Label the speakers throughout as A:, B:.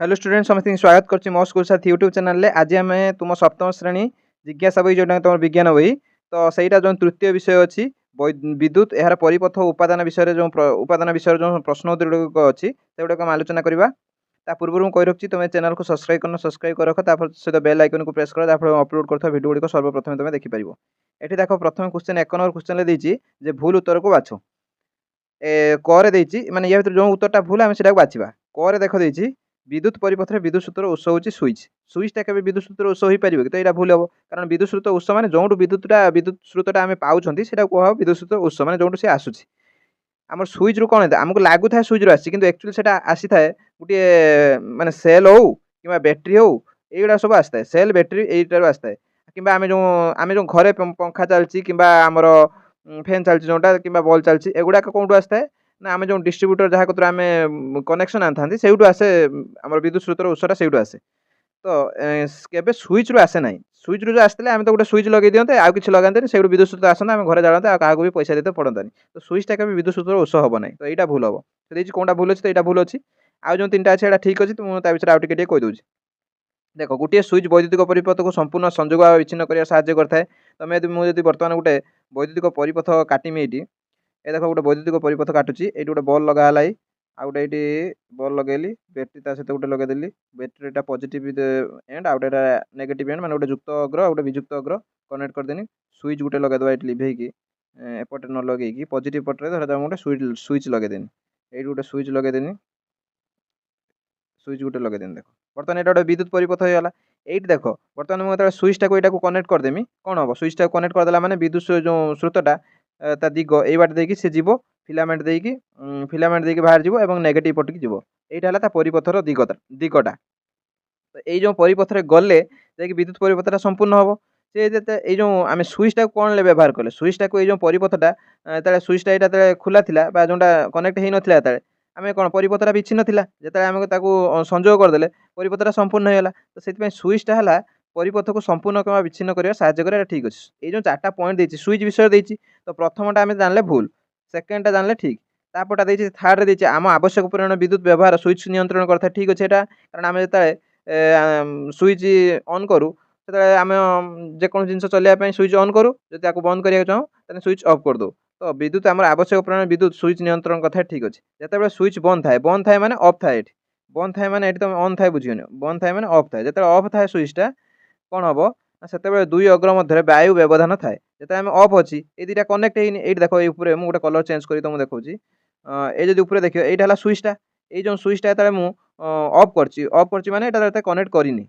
A: Hello student समस्त स्वागत करछि मो स्कूल साथी यूट्यूब चैनल ले। आज आम तुम सप्तम श्रेणी जिज्ञासा बही जो तुम विज्ञान बही तो सहीटा जो तृतीय विषय अच्छी विद्युत यार परिपथ उपादान विषय जो उपादान विषय जो प्रश्न उत्तर अच्छी से गुड़ाक आलोचना करवा। ता पूर्व मुझे कही रखी तुम चैनल को सब्सक्राइब कर रख सहित बेल आइकन को प्रेस कर अपलोड कर भिडियो गुड़िक सर्वप्रथम तुम देखिपर। ये देख प्रथम क्वेश्चन 1 नंबर क्वेश्चन देती भूल उत्तर को बाछ करे देती माने या भर जो उत्तरटा भूल आम से बाछा करे देख देती विद्युत परिपथ विद्युत सूत्र उत्स हूँ सुइच सुइचटा के विद्युत सूत्र उत्स हो पारे कि तो यहाँ भूल हम कारण विद्युत स्रोत उत्स मैंने जो विद्युत स्रोतटा आम पाँच से कह विद्युत स्रोत उत्स मैंने जो सी आसूसी आम सुइच रू कौन आमको लगुए सुइच रू आसी कि एक्चुअली से आसी था गोटे माने सेल हो कि बैटेरी हो युवा सब आसता है सेल बैटेरी यही आसता है कि आम जो घरे पंखा चलती कि आमर फैन चलती जोटा कि बल्ब चलती एगुड़ाक कौटू आसता है ना आम जो डिस्ट्रीब्यूटर जहाँ कतर आम कनेक्शन आनी से आसे आम विद्युत स्रोतर उत्सटा से आसे तो केबे स्विच रू आसे ना स्विच रू जो आसते आम तो गोटे स्विच लगे दिखते आउ कि लगाते से विद्युत स्रोत आसते आम घर जाते क्या भी पैसा देते पड़तानी तो स्विचटा के विद्युत स्रोतर उत्स हम ना तो यहाँ भूल हम तो कौटा भूल अच्छी तो यहाँ भूल अच्छी आज जो 3टा अच्छे ठीक अच्छी तो मुझे विषय आउटे कहीदे देख गोटे स्विच वैद्युतिक परिपथ को संपूर्ण संजोग विच्छिन्न कर साहाय्य करता है मुझे बर्तमान गोटे वैद्युतिक परिपथ काटमी ये देख गोटे वैद्युतिक परिपथ काटुची ये गोटे बल लगाला आ गोटे ये बल लगेली बैटेरी सहित गोटे लगेदेली बैटेरीटा पॉजिटिव एंड आ गोटे नेगेटिव एंड माने गोटे युक्त अग्र गोटे विजुक्त अग्र कनेक्ट करदेनी स्विच गोटे लगेदेवा ये लिभेकी एपटे न लगे पॉजिटिव पटे धर गोटे स्विच लगेदेनी ये गोटे स्विच लगेदेनी स्विच गोटे लगेदेनी देख बर्तमान ये गोटे विद्युत परिपथ हो गला ये देख बर्तमान मुझे स्विचटा को यहाँ कनेक्ट करदेमी कौन हम स्विचटा कनेक्ट करदेला माने विद्युत जो स्रोतटा ता दिग ये बाट देखिए सी जीव फिलामेंट देकी बाहर जीव और नेगेटिव पटक जीव यहाँ परिपथर दिगटा तो ये जो परिपथ गले जाकि विद्युत परिपथटा संपूर्ण हम से जो आम स्विचटा कौन व्यवहार कले स्विचटा को जो परिपथटा स्विचटा यहाँ खोला था जोटा कनेक्ट हो नाला आम कौन परिपथटा विच्छिन्न था जो आम संजोग करदे परिपथटा संपूर्ण होगा तो से स्विचटा है परिपथ को संपूर्ण कमा विच्छिन्न कर साहाय्य कर ठीक अच्छे ये जो 4टा पॉइंट देती स्विच विषय देती तो प्रथमटा आम जानले भूल सेकेंडटा जानले ठीक तापटा देखिए थार्ड देती आम आवश्यक परिमाण विद्युत व्यवहार स्विच नियंत्रण करता ठीक अच्छे यहाँ कारण आम जो स्विच ऑन करूँ आम जेको जिन चलने स्विच ऑन करूँ जब बंद करा चाहूँ तो स्विच ऑफ कर दो तो विद्युत आम आवश्यक परिमाण विद्युत स्विच नियंत्रण कथा ठीक अच्छे जो स्विच बंद थाए माने ऑफ थाए बंद थाए माने तुम ऑन थाए बुझीनि बंद थाए माने ऑफ थाए जो ऑफ थाए स्विचटा कौन हम से दुई अग्र मध्य वायु व्यवधान थाए जो आम ऑफ अच्छी ये दुटा कनेक्ट होनी ये देख ये मुझे गोटे कलर चेंज कर तुमको देखा ये जो देख ये स्विचटा ये जो स्विचटा जो मुझे ऑफ कर माने कनेक्ट करनी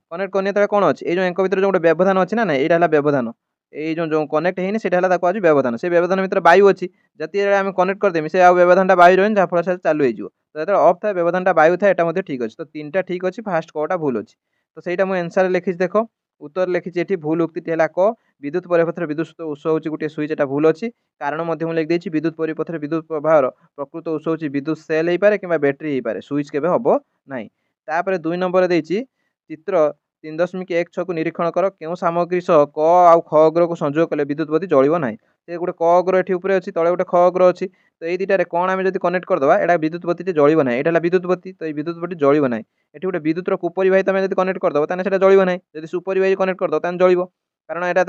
A: कौन अच्छी ये जो भर जो गोटे व्यवधान अच्छी ना यहाँ व्यवधान ये जो कनेक्ट होनी से आज व्यवधान से व्यवधान भर वायु अच्छी जति आम कनेक्ट करदेमी से व्यवधानटा वायु रही जहाँफल से चालू हो तो जो ऑफ थाए व्यवधानटा वायु थाए यहाँ ठीक अच्छे तो 3टा ठीक अच्छे फास्ट कटा भूल अच्छी तो सहीटा मुझे आंसर लिखी देख उत्तर लिखी ये भूल उक्ति है क विद्युत परिपथ विद्युत उत्स हूँ गोटे स्विच एटा भूल अच्छी कारण लिखिदेছি विद्युत परिपथ विद्युत प्रवाह प्रकृत उत्स हूँ विद्युत सेल हो पाए कि बैटेरी हो पाए स्विच के हम ना तापर 2 नंबर देती चित्र 3.16 को निरीक्षण कर क्यों सामग्री सह क आउ ख अग्र को संजोग कले विद्युत बत्ती जलिब ना ये गोटे क अग्र ये अच्छी तले गोटे ख अग्र अच्छी तो ये दुटारे कौन आम जब कनेक्ट करदे यहाँ विद्युत बत्ती जलिब ना यहाँ विद्युत बत्ती तो ये विद्युत बत्ती जलिब ना ये गोटे विद्युत कुपरिवाही तुम जब कनेक्ट करदे तो जलिब ना जब सुपरिवाही कनेक्ट करदे तो जलिब कारण यहाँ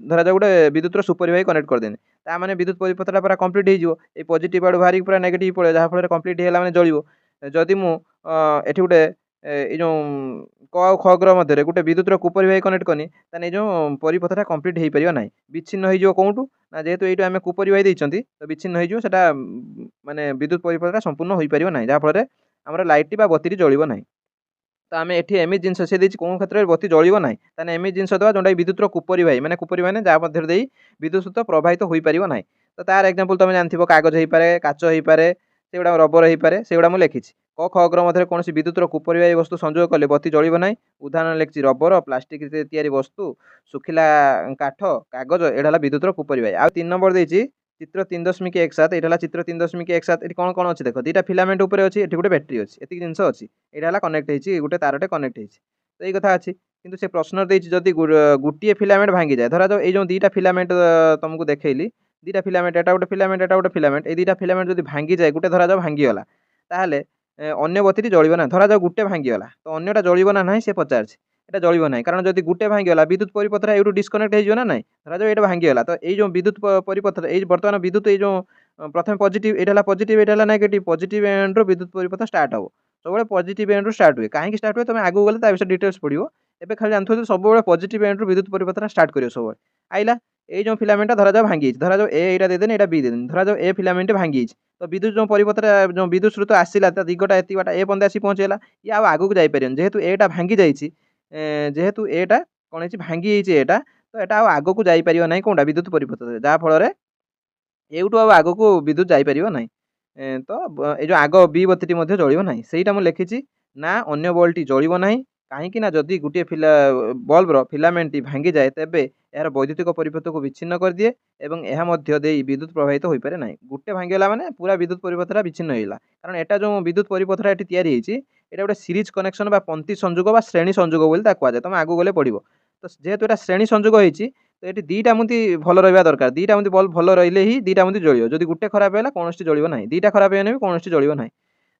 A: धरा जाए गोटे विद्युत सुपरिवाही कनेक्ट करदेनी ता मैंने विद्युत परिपथटा पूरा कम्प्लीट हो पॉजिटिव आड़ बाहर पूरा नेगेटिव पड़े जहाँफल कम्प्लीट होगा मैंने जलिब जदि मुझे गोटे ये जो क आ ख अग्र मध्य गोटे विद्युत कुपरिवाही कनेक्ट करनी ताने जो परिपथटा कम्प्लीट हो पार ना विच्छिन्न हो कौटू ना जेहेतु ये आम कुपरिवाही देती तो विच्छिन्न होटा माने विद्युत परिपथटा संपूर्ण हो पार ना जहाँफल आम लाइट बत्ती जलिब ना तो आम ये एमि जिन से कौन क्षेत्र में बत्ती जलिब ना ताने एमि जिन देवा जोटा विद्युत कुपरिवाही मैंने कुपरिवाही जहाँ मध्य विद्युत स्रोत प्रभावित हो पार ना तो तार एग्जांपल तुम जानथिबो कागज हो पाए काच हो पाए से गुड़ा रबर हो पाए से गुड़ा मुझे लिखी क ख अग्र मध्य कौन विद्युत कुपरिवाही वस्तु संजोग कले बत्ती जलिब ना उदाहरण लिखी रबर प्लास्टिक तैयारी वस्तु सुखिला काठ कागज एटा विद्युत कुपरिवाही आ 3 नंबर देती चित्र 3.17 यहाँ चित्र 3.17 ये कौन कौन अच्छी देख 2टा फिलामेंट उपर अच्छी ये गोटे बैटेरी अच्छी एतिक जिन अच्छी यहाँ कनेक्ट होती गोटे तारटे कनेक्ट होती तो ये कथा अच्छी किंतु से प्रश्न देती जदि गोटे फिलामेंट भांगी जाए धरा जाओ ये जो 2टा फिलामेंट तुमको देखली 2टा फिलामेंट एटा गोटे फिलामेंट ये 2टा फिलामेंट जब भांगी जाए गोटे धरा जाओ भांगीगला ताहले ଅନ୍ୟ ବତିଟି ଜଳିବ ନାହିଁ। ଧରାଯାଉ ଗୋଟେ ଭାଙ୍ଗିଗଲା ତ ଅନ୍ୟଟା ଜଳିବ ନା ନାହିଁ ସେ ପଚାରିଛି। এটা ଜଳିବ ନାହିଁ କାରଣ ଯଦି ଗୋଟେ ଭାଙ୍ଗିଗଲା ବିଦ୍ୟୁତ ପରିପଥଟା ଏଇଠୁ ଡିସକନେକ୍ଟ ହେଇଯିବ ନା ନାହିଁ। ଧରାଯାଉ ଏଇଟା ଭାଙ୍ଗିଗଲା ତ ଏଇ ଯେଉଁ ବିଦ୍ୟୁତ ପରିପଥଟା ଏଇ ବର୍ତ୍ତମାନ ବିଦ୍ୟୁତ ଏଇ ଯେଉଁ ପ୍ରଥମେ ପଜିଟିଭ ଏଇଟା ହେଲା ପଜିଟିଭ ଏଇଟା ହେଲା ନେଗେଟିଭ ପଜିଟିଭ ଏଣ୍ଡରୁ ବିଦ୍ୟୁତ ପରିପଥ ଷ୍ଟାର୍ଟ ହେବ। ସବୁବେଳେ ପଜିଟିଭ ଏଣ୍ଡରୁ ଷ୍ଟାର୍ଟ ହୁଏ। କାହିଁକି ଷ୍ଟାର୍ଟ ହୁଏ ତମେ ଆଗକୁ ଗଲେ ତା ବିଷୟରେ ଡିଟେଲ୍ସ ପଡ଼ିବ। ଏବେ ଖାଲି ଜାଣିଥିବ ଯେ ସବୁବେଳେ ପଜିଟିଭ ଏଣ୍ଡରୁ ବିଦ୍ୟୁତ ପରିପଥଟା ଷ୍ଟାର୍ଟ କରିବ ସବୁବେଳେ। ଆଇଲା ଏଇ ଯେଉଁ ଫିଲାମେଣ୍ଟଟା ଧରାଯାଉ ଭାଙ୍ଗିଯାଇଛି। ଧରାଯାଉ ଏଇଟା ଦେଇଦେନି ଏଇଟା ବି ଦେଇଦେନି। ଧରାଯାଉ ଏ ଫିଲାମେଣ୍ଟ ଭାଙ୍ଗିଯାଇଛି। ତ ବିଦ୍ୟୁତ ଯେଉଁ ପରିପଥଟା ଯେଉଁ ବିଦ୍ୟୁତ ସ୍ରୋତ ଆସିଲା ତା ଦିଗଟା ଏତିକି ବାଟ ଏ ପର୍ଯ୍ୟନ୍ତ ଆସି ପହଞ୍ଚିଗଲା। ଇଏ ଆଉ ଆଗକୁ ଯାଇପାରିବନି ଯେହେତୁ ଏଟା ଭାଙ୍ଗି ଯାଇଛି। ଯେହେତୁ ଏଟା କ'ଣ ହେଇଛି ଭାଙ୍ଗି ଯାଇଛି ଏଟା ତ ଏଟା ଆଉ ଆଗକୁ ଯାଇପାରିବ ନାହିଁ କୋଉଟା ବିଦ୍ୟୁତ ପରିପଥରେ ଯାହା ଫଳରେ ଏଇଠୁ ଆଉ ଆଗକୁ ବିଦ୍ୟୁତ ଯାଇପାରିବ ନାହିଁ। ତ ଏଇ ଯେଉଁ ଆଗ ବି ବତିଟି ମଧ୍ୟ ଜଳିବ ନାହିଁ। ସେଇଟା ମୁଁ ଲେଖିଛି ନା ଅନ୍ୟ ବଲ୍ବଟି ଜଳିବ ନାହିଁ। କାହିଁକି ନା ଯଦି ଗୋଟିଏ ବଲ୍ବର ଫିଲାମେଣ୍ଟଟି ଭାଙ୍ଗିଯାଏ ତେବେ ଏହାର ବୈଦ୍ୟୁତିକ ପରିପଥକୁ ବିଚ୍ଛିନ୍ନ କରିଦିଏ ଏବଂ ଏହା ମଧ୍ୟ ଦେଇ ବିଦ୍ୟୁତ ପ୍ରବାହିତ ହୋଇପାରେ ନାହିଁ। ଗୋଟେ ଭାଙ୍ଗିଗଲା ମାନେ ପୁରା ବିଦ୍ୟୁତ ପରିପଥଟା ବିଚ୍ଛିନ୍ନ ହେଇଗଲା। କାରଣ ଏଟା ଯେଉଁ ବିଦ୍ୟୁତ ପରିପଥଟା ଏଠି ତିଆରି ହେଇଛି ଏଟା ଗୋଟେ ସିରିଜ କନେକ୍ସନ ବା ପନ୍ତି ସଂଯୋଗ ବା ଶ୍ରେଣୀ ସଂଯୋଗ ବୋଲି ତାକୁ କୁହାଯାଏ। ତମେ ଆଗକୁ ଗଲେ ପଡ଼ିବ। ତ ଯେହେତୁ ଏଟା ଶ୍ରେଣୀ ସଂଯୋଗ ହେଇଛି ତ ଏଠି ଦିଟା ମୁଦି ଭଲ ରହିବା ଦରକାର। ଦିଟା ମୁଦି ବଲ୍ବ ଭଲ ରହିଲେ ହିଁ ଦିଟା ମୁଦି ଜଳିବ। ଯଦି ଗୋଟେ ଖରାପ ହେଲା କୌଣସି ଜଳିବ ନାହିଁ। ଦିଟା ଖରାପ ହେଇଗଲେ ବି କୌଣସି ଜଳିବ ନାହିଁ।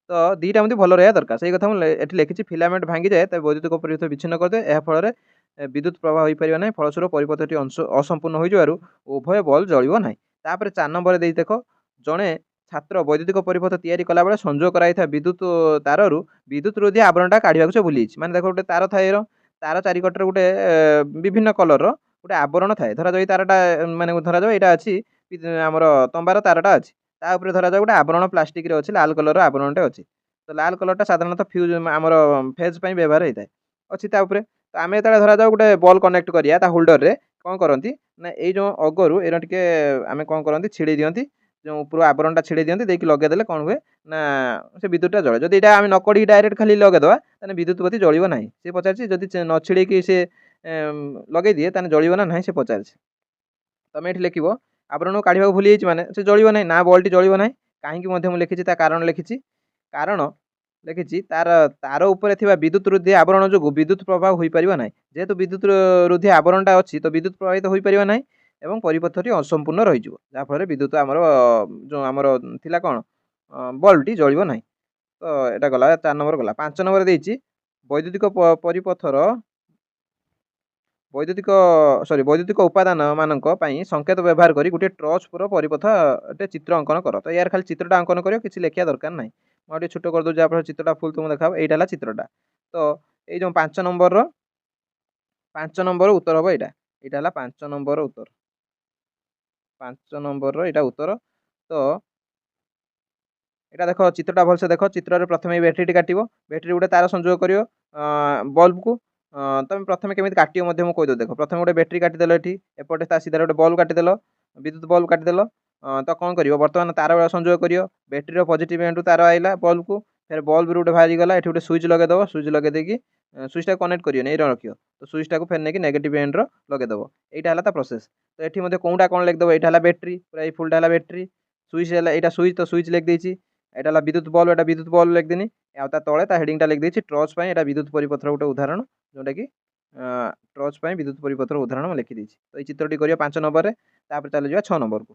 A: ତ ଦିଟା ଏମିତି ଭଲ ରହିବା ଦରକାର। ସେଇ କଥା ମୁଁ ଏଠି ଲେଖିଛି ଫିଲାମେଣ୍ଟ ଭାଙ୍ଗିଯାଏ ତେବେ ବୈଦ୍ୟୁତିକ ପରିପଥ ବିଚ୍ଛିନ୍ନ କରିଦିଏ। ଏହା ଫଳରେ ବିଦ୍ୟୁତ ପ୍ରବାହ ହୋଇପାରିବ ନାହିଁ। ଫଳସ୍ୱରୂପ ପରିପଥଟି ଅସମ୍ପୂର୍ଣ୍ଣ ହୋଇଯିବାରୁ ଉଭୟ ବଲ୍ବ ଜଳିବ ନାହିଁ। ତାପରେ 4 ନମ୍ବରରେ ଦେଇ ଦେଖ ଜଣେ ଛାତ୍ର ବୈଦ୍ୟୁତିକ ପରିପଥ ତିଆରି କଲାବେଳେ ସଂଯୋଗ କରାଯାଇଥିବା ବିଦ୍ୟୁତ ତାରରୁ ବିଦ୍ୟୁତ ରୋଧୀ ଆବରଣଟା କାଢ଼ିବାକୁ ସେ ଭୁଲିଯାଇଛି। ମାନେ ଦେଖ ଗୋଟେ ତାର ଥାଏ ତାର ଚାରିକଟରେ ଗୋଟେ ବିଭିନ୍ନ କଲରର ଗୋଟେ ଆବରଣ ଥାଏ। ଧରାଯାଉ ଏଇ ତାରଟା ମାନେ ଧରାଯାଉ ଏଇଟା ଅଛି ଆମର ତମ୍ବାର ତାରଟା ଅଛି। ତା ଉପରେ ଧରାଯାଉ ଗୋଟେ ଆବରଣ ପ୍ଲାଷ୍ଟିକରେ ଅଛି ଲାଲ କଲରର ଆବରଣଟେ ଅଛି। ତ ଲାଲ କଲରଟା ସାଧାରଣତଃ ଫ୍ୟୁଜ୍ ଆମର ଫେଜ୍ ପାଇଁ ବ୍ୟବହାର ହେଇଥାଏ। ଅଛି ତା ଉପରେ। ତ ଆମେ ଯେତେବେଳେ ଧରାଯାଉ ଗୋଟେ ବଲ୍ କନେକ୍ଟ କରିବା ତା ହୋଲ୍ଡରରେ କ'ଣ କରନ୍ତି ନା ଏଇ ଯେଉଁ ଅଗରୁ ଏଇଟା ଟିକେ ଆମେ କ'ଣ କରନ୍ତି ଛିଡ଼େଇ ଦିଅନ୍ତି। ଯେଉଁ ଉପରୁ ଆବରଣଟା ଛିଡ଼େଇ ଦିଅନ୍ତି ଦେଇକି ଲଗେଇଦେଲେ କ'ଣ ହୁଏ ନା ସେ ବିଦ୍ୟୁତଟା ଜଳେ। ଯଦି ଏଇଟା ଆମେ ନ କଢ଼ିକି ଡାଇରେକ୍ଟ ଖାଲି ଲଗେଇଦେବା ତାହେଲେ ବିଦ୍ୟୁତ ବତୀ ଜଳିବ ନାହିଁ। ସେ ପଚାରିଛି ଯଦି ନ ଛିଡ଼େଇକି ସେ ଲଗେଇ ଦିଏ ତାହେଲେ ଜଳିବ ନା ନାହିଁ ସେ ପଚାରିଛି। ତମେ ଏଠି ଲେଖିବ ଆବରଣକୁ କାଢ଼ିବାକୁ ଭୁଲି ଯାଇଛି ମାନେ ସେ ଜଳିବ ନାହିଁ ନା ବଲ୍ବଟି ଜଳିବ ନାହିଁ। କାହିଁକି ମଧ୍ୟ ମୁଁ ଲେଖିଛି ତା କାରଣ ଲେଖିଛି। କାରଣ ଲେଖିଛି ତାର ଉପରେ ଥିବା ବିଦ୍ୟୁତ ରୋଧୀ ଆବରଣ ଯୋଗୁଁ ବିଦ୍ୟୁତ ପ୍ରବାହ ହୋଇପାରିବ ନାହିଁ। ଯେହେତୁ ବିଦ୍ୟୁତ ରୋଧୀ ଆବରଣଟା ଅଛି ତ ବିଦ୍ୟୁତ ପ୍ରବାହିତ ହୋଇପାରିବ ନାହିଁ ଏବଂ ପରିପଥଟି ଅସମ୍ପୂର୍ଣ୍ଣ ରହିଯିବ। ଯାହାଫଳରେ ବିଦ୍ୟୁତ ଆମର ଯେଉଁ ଆମର ଥିଲା କ'ଣ ବଲ୍ବଟି ଜଳିବ ନାହିଁ। ତ ଏଇଟା ଗଲା 4 ନମ୍ବର ଗଲା। 5 ନମ୍ବରରେ ଦେଇଛି ବୈଦ୍ୟୁତିକ ପରିପଥର ବୈଦ୍ୟୁତିକ ଉପାଦାନ ମାନଙ୍କ ପାଇଁ ସଂକେତ ବ୍ୟବହାର କରି ଗୋଟିଏ ଟ୍ରଚର ପରିପଥଟେ ଚିତ୍ର ଅଙ୍କନ କର। ତ ୟାର ଖାଲି ଚିତ୍ରଟା ଅଙ୍କନ କରିବ କିଛି ଲେଖିବା ଦରକାର ନାହିଁ। ମୁଁ ଆଉ ଟିକେ ଛୋଟ କରିଦେଉଛି ଯାହାଫଳରେ ଚିତ୍ରଟା ଫୁଲ୍ ତୁମକୁ ଦେଖାହବ। ଏଇଟା ହେଲା ଚିତ୍ରଟା। ତ ଏଇ ଯେଉଁ 5 ନମ୍ବର ଉତ୍ତର ହେବ ଏଇଟା। ଏଇଟା ହେଲା 5 ନମ୍ବର ଉତ୍ତର। 5 ନମ୍ବରର ଏଇଟା ଉତ୍ତର। ତ ଏଇଟା ଦେଖ ଚିତ୍ରଟା ଭଲସେ ଦେଖ। ଚିତ୍ରରେ ପ୍ରଥମେ ଏଇ ବ୍ୟାଟେରୀଟି କାଟିବ। ବ୍ୟାଟେରୀ ଗୋଟେ ତାର ସଂଯୋଗ କରିବ ବଲ୍ବକୁ। ତମେ ପ୍ରଥମେ କେମିତି କାଟିବ ମଧ୍ୟ ମୁଁ କହିଦେଉଛି ଦେଖ। ପ୍ରଥମେ ଗୋଟେ ବ୍ୟାଟେରୀ କାଟିଦେଲ ଏଠି ଏପଟେ ତା ସିଧାରେ ଗୋଟେ ବଲ୍ବ କାଟିଦେଲ ବିଦ୍ୟୁତ ବଲ୍ବ କାଟିଦେଲ। ତ କ'ଣ କରିବ ବର୍ତ୍ତମାନ ତାର ସଂଯୋଗ କରିବ। ବ୍ୟାଟେରୀର ପଜିଟିଭ ଏଣ୍ଡରୁ ତାର ଆଇଲା ବଲ୍ବକୁ ଫେର ବଲ୍ବରୁ ଗୋଟେ ବାହାରିଗଲା ଏଠି ଗୋଟେ ସୁଇଚ୍ ଲଗେଇଦେବ। ସୁଇଚ୍ ଲଗେଇ ଦେଇକି ସୁଇଚ୍ଟାକୁ କନେକ୍ଟ କରିବନି ଏଇଟା ରଖିବ। ତ ସୁଇଚ୍ଟାକୁ ଫେର ନେଇକି ନେଗେଟିଭ ଏଣ୍ଡର ଲଗେଇଦେବ। ଏଇଟା ହେଲା ତା ପ୍ରୋସେସ୍। ତ ଏଠି ମଧ୍ୟ କୋଉଟା କ'ଣ ଲେଖିଦେବ ଏଇଟା ହେଲା ବ୍ୟାଟେରୀ ପୁରା ଏଇ ଫୁଲଟା ହେଲା ବ୍ୟାଟେରୀ। ସୁଇଚ୍ ହେଲା ଏଇଟା ସୁଇଚ୍ ତ ସୁଇଚ୍ ଲେଖିଦେଇଛି। ଏଇଟା ହେଲା ବିଦ୍ୟୁତ ବଲ୍ବ ଏଇଟା ବିଦ୍ୟୁତ ବଲ୍ବ ଲେଖିଦେନି। ଆଉ ତା ତଳେ ତା ହେଡ଼ିଂଟା ଲେଖିଦେଇଛି ଟ୍ରଚ୍ ପାଇଁ ଏଇଟା ବିଦ୍ୟୁତ ପରିପଥର ଗୋଟେ ଉଦାହରଣ ଯେଉଁଟାକି ଟ୍ରଚ୍ ପାଇଁ ବିଦ୍ୟୁତ ପରିପଥର ଉଦାହରଣ ମୁଁ ଲେଖିଦେଇଛି। ତ ଏଇ ଚିତ୍ରଟି କରିବ 5 ନମ୍ବରରେ। ତାପରେ ଚାଲିଯିବା 6 ନମ୍ବରକୁ।